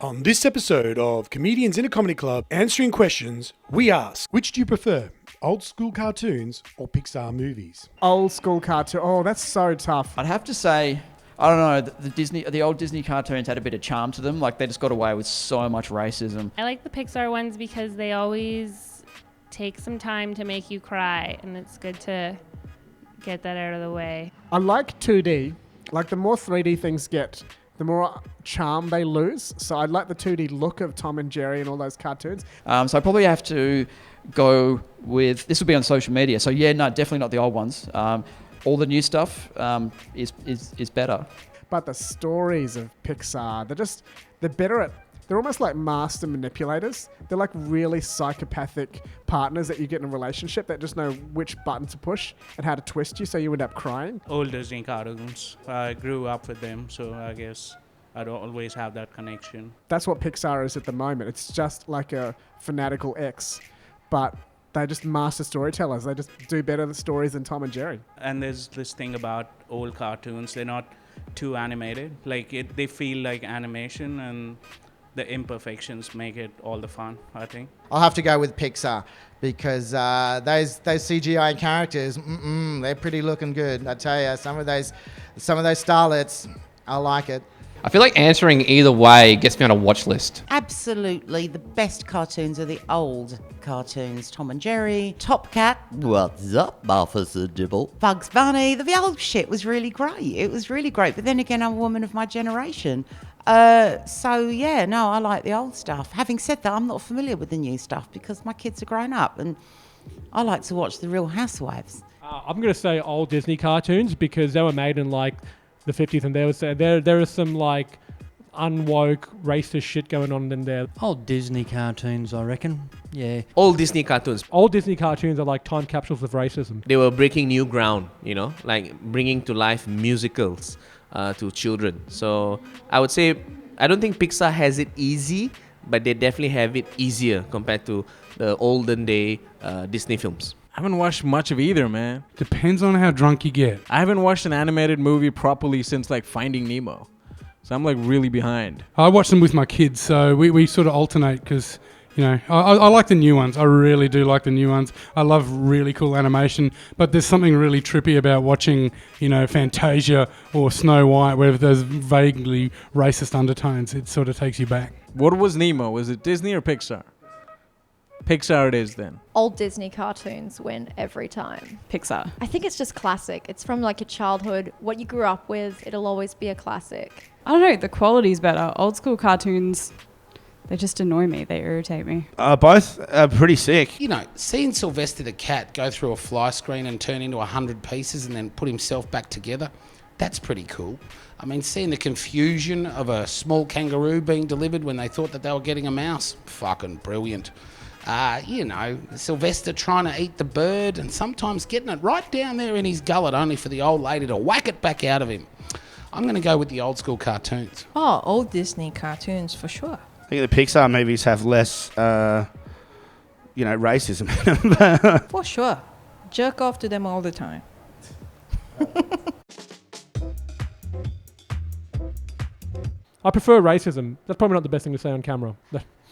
On this episode of Comedians in a Comedy Club Answering Questions, we ask, which do you prefer, old school cartoons or Pixar movies? Old school cartoon. Oh, that's so tough. I'd have to say, I don't know, the old Disney cartoons had a bit of charm to them. Like, they just got away with so much racism. I like the Pixar ones because they always take some time to make you cry, and it's good to get that out of the way. I like 2D. Like, the more 3D things get, the more charm they lose. So I like the 2D look of Tom and Jerry and all those cartoons. So I probably have to go with, this will be on social media. So yeah, no, definitely not the old ones. All the new stuff is better. But the stories of Pixar, they're better at, they're almost like master manipulators. They're like really psychopathic partners that you get in a relationship that just know which button to push and how to twist you so you end up crying. Old Disney cartoons. I grew up with them, so I guess I don't always have that connection. That's what Pixar is at the moment. It's just like a fanatical ex, but they're just master storytellers. They just do better the stories than Tom and Jerry. And there's this thing about old cartoons. They're not too animated. They feel like animation, and the imperfections make it all the fun, I think. I'll have to go with Pixar because those CGI characters, they're pretty looking good. I tell you, some of those starlets, I like it. I feel like answering either way gets me on a watch list. Absolutely. The best cartoons are the old cartoons. Tom and Jerry, Top Cat. What's up, Officer Dibble? Bugs Bunny. The old shit was really great. It was really great. But then again, I'm a woman of my generation. So yeah, no, I like the old stuff. Having said that, I'm not familiar with the new stuff because my kids are grown up and I like to watch The Real Housewives. I'm going to say old Disney cartoons because they were made in like the 50s, and there is some like unwoke racist shit going on in there. Old Disney cartoons, I reckon. Yeah. Old Disney cartoons. Old Disney cartoons are like time capsules of racism. They were breaking new ground, like bringing to life musicals to children. So I would say, I don't think Pixar has it easy, but they definitely have it easier compared to the olden day Disney films. I haven't watched much of either, man. Depends on how drunk you get. I haven't watched an animated movie properly since like Finding Nemo. So I'm like really behind. I watch them with my kids, so we sort of alternate because, I like the new ones. I really do like the new ones. I love really cool animation, but there's something really trippy about watching, Fantasia or Snow White, where there's vaguely racist undertones. It sort of takes you back. What was Nemo? Was it Disney or Pixar? Pixar it is then. Old Disney cartoons win every time. Pixar. I think it's just classic. It's from like your childhood, what you grew up with. It'll always be a classic. I don't know, the quality's better. Old school cartoons, they just annoy me. They irritate me. Both are pretty sick. Seeing Sylvester the cat go through a fly screen and turn into 100 pieces and then put himself back together, that's pretty cool. I mean, seeing the confusion of a small kangaroo being delivered when they thought that they were getting a mouse, fucking brilliant. Sylvester trying to eat the bird and sometimes getting it right down there in his gullet only for the old lady to whack it back out of him. I'm going to go with the old school cartoons. Oh, old Disney cartoons for sure. I think the Pixar movies have less, racism. For sure. Jerk off to them all the time. I prefer racism. That's probably not the best thing to say on camera.